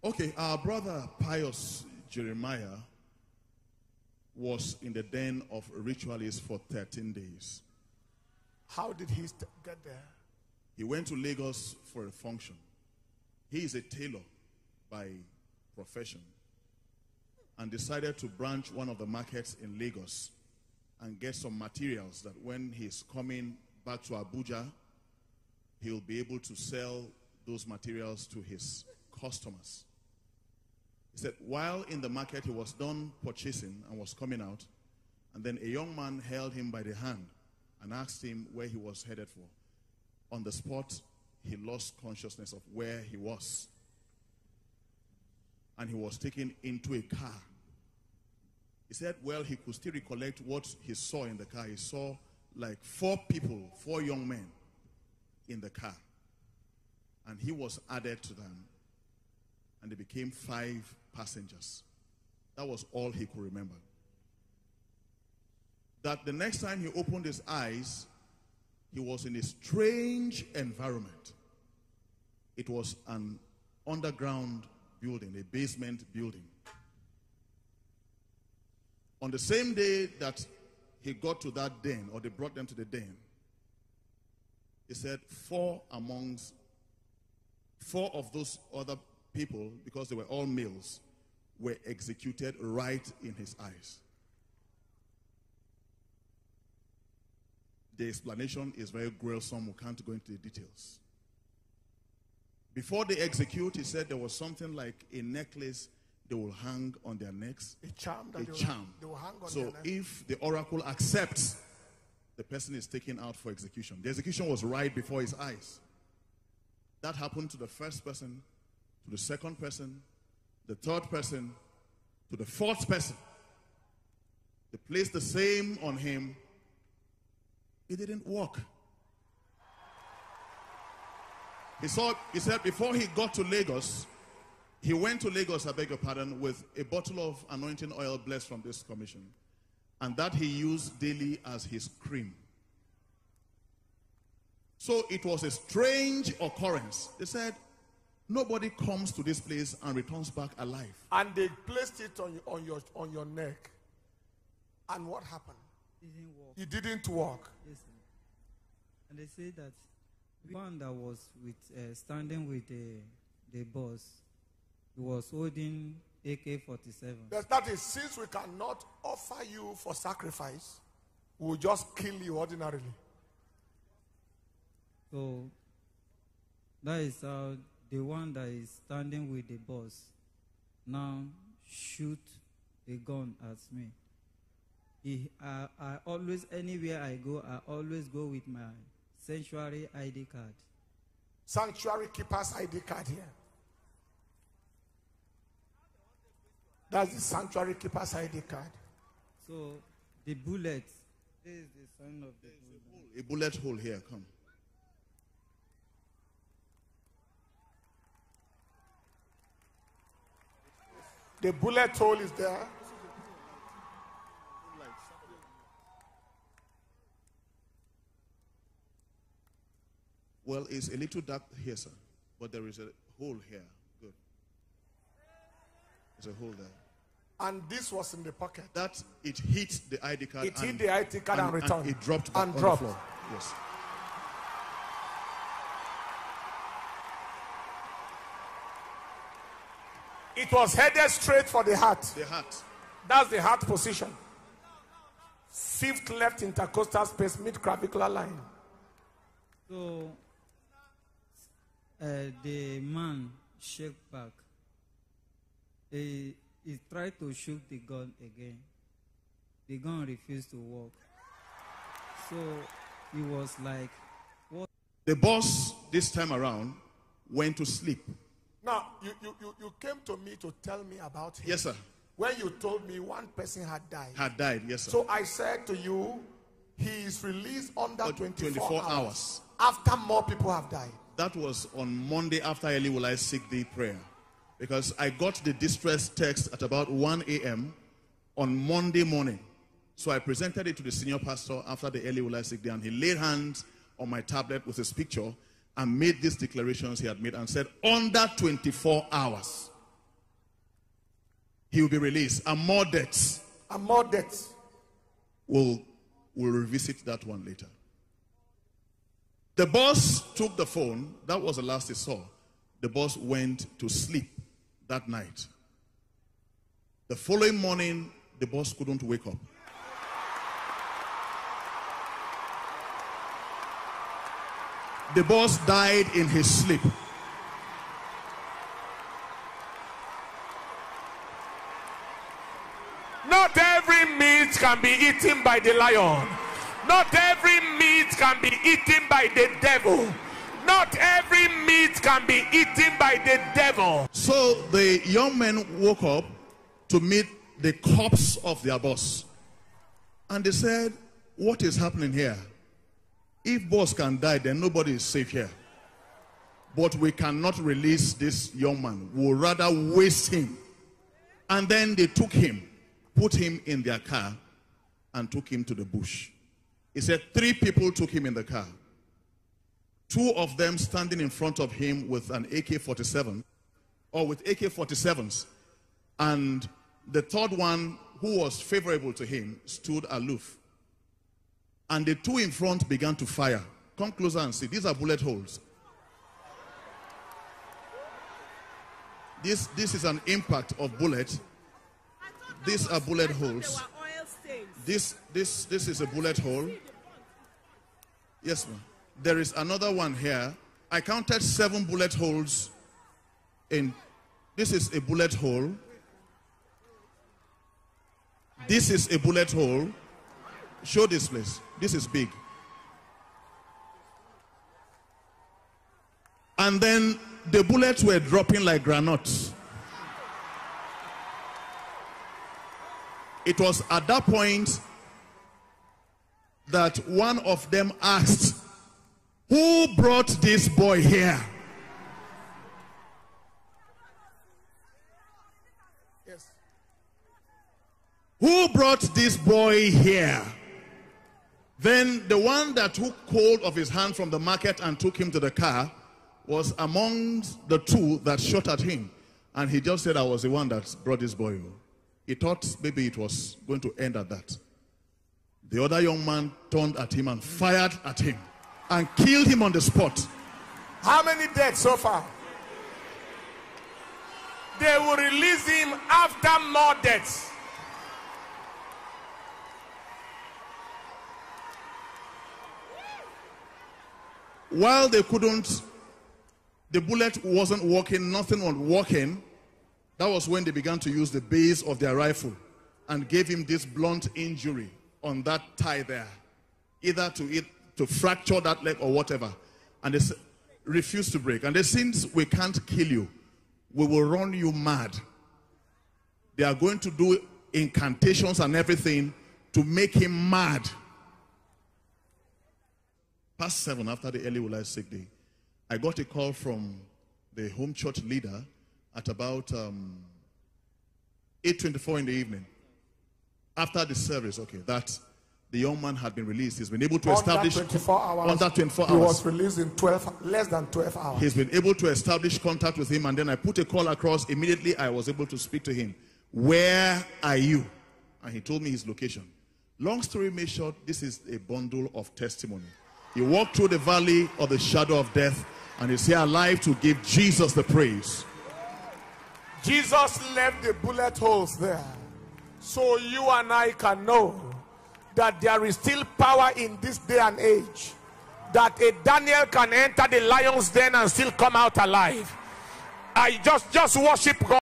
Okay, our brother Pius Jeremiah was in the den of ritualists for 13 days. How did he get there? He went to Lagos for a function. He is a tailor by profession and decided to branch one of the markets in Lagos and get some materials that when he's coming back to Abuja, he'll be able to sell those materials to his customers. He said while in the market, he was done purchasing and was coming out, and then a young man held him by the hand and asked him where he was headed for. On the spot, he lost consciousness of where he was. And he was taken into a car. He said, well, he could still recollect what he saw in the car. He saw like 4 people, 4 young men in the car. And he was added to them. And they became 5 passengers. That was all he could remember. That the next time he opened his eyes, he was in a strange environment. It was an underground building, a basement building. On the same day that he got to that den, or they brought them to the den, he said 4 of those other people, because they were all males, were executed right in his eyes. The explanation is very gruesome. We can't go into the details. Before they execute, he said there was something like a necklace they will hang on their necks. A charm. They will hang on their necks. So if the oracle accepts, the person is taken out for execution. The execution was right before his eyes. That happened to the first person, to the second person, the third person, to the 4th person. They placed the same on him. It didn't work. He said before he got to Lagos, he went to Lagos, I beg your pardon, with a bottle of anointing oil blessed from this commission. And that he used daily as his cream. So it was a strange occurrence. They said, nobody comes to this place and returns back alive. And they placed it on your neck. And what happened? It didn't work. Yes, sir. And they say that one that was standing with the boss, he was holding AK-47. That is, since we cannot offer you for sacrifice, we'll just kill you ordinarily. So that is how the one that is standing with the boss now shoot a gun at me. I always, anywhere I go, I always go with my sanctuary ID card. Sanctuary keeper's ID card here. That's the sanctuary keeper's ID card. So the bullet, this is the sign of the bullet. A bullet hole here, come. The bullet hole is there. Well, it's a little dark here, sir. But there is a hole here. Good. There's a hole there. And this was in the pocket. That it hit the ID card. It hit the ID card and returned. It dropped back on the floor. Yes. It was headed straight for the heart. The heart. That's the heart position. 5th left intercostal space, mid-clavicular line. So the man shake back. He tried to shoot the gun again. The gun refused to work. So he was like, what? The boss, this time around, went to sleep. Now, you came to me to tell me about him. Yes, sir. When you told me one person had died. Had died, yes, sir. So I said to you, he is released under 24 hours. After more people have died. That was on Monday after Eli will I seek thee prayer. Because I got the distress text at about 1 a.m. on Monday morning. So I presented it to the senior pastor after the Eli will I seek thee, and he laid hands on my tablet with his picture and made these declarations he had made and said, under 24 hours, he will be released. And more debts. And more debts. We'll revisit that one later. The boss took the phone. That was the last he saw. The boss went to sleep that night. The following morning, the boss couldn't wake up. The boss died in his sleep. Not every meat can be eaten by the lion. Not every meat can be eaten by the devil. Not every meat can be eaten by the devil. So the young men woke up to meet the corpse of their boss. And they said, what is happening here? If boss can die, then nobody is safe here. But we cannot release this young man. We'll rather waste him. And then they took him, put him in their car, and took him to the bush. He said 3 people took him in the car. 2 of them standing in front of him with an AK-47, or with AK-47s. And the third one, who was favorable to him, stood aloof. And the 2 in front began to fire. Come closer and see. These are bullet holes. This is an impact of bullet. These are bullet holes. This is a bullet hole. Yes, ma'am. There is another one here. I counted 7 bullet holes in. This is a bullet hole. This is a bullet hole. Show this place. This is big. And then the bullets were dropping like granules. It was at that point that one of them asked, who brought this boy here? Yes. Who brought this boy here? Then the one that took hold of his hand from the market and took him to the car was amongst the 2 that shot at him. And he just said, I was the one that brought this boy. He thought maybe it was going to end at that. The other young man turned at him and fired at him and killed him on the spot. How many dead so far? They will release him after more deaths. While they couldn't, the bullet wasn't working, nothing was working. That was when they began to use the base of their rifle and gave him this blunt injury on that thigh there. Either to fracture that leg or whatever. And they refused to break. And they said, since we can't kill you, we will run you mad. They are going to do incantations and everything to make him mad. Past 7 after the early will I sick day, I got a call from the home church leader at about 8:24 in the evening. After the service, okay, that the young man had been released. He's been able to establish under 24 hours. Under 24 he hours. Was released in less than 12 hours. He's been able to establish contact with him, and then I put a call across. Immediately, I was able to speak to him. Where are you? And he told me his location. Long story made short, this is a bundle of testimony. He walked through the valley of the shadow of death, and is here alive to give Jesus the praise. Jesus left the bullet holes there, so you and I can know that there is still power in this day and age, that a Daniel can enter the lion's den and still come out alive. I just worship God.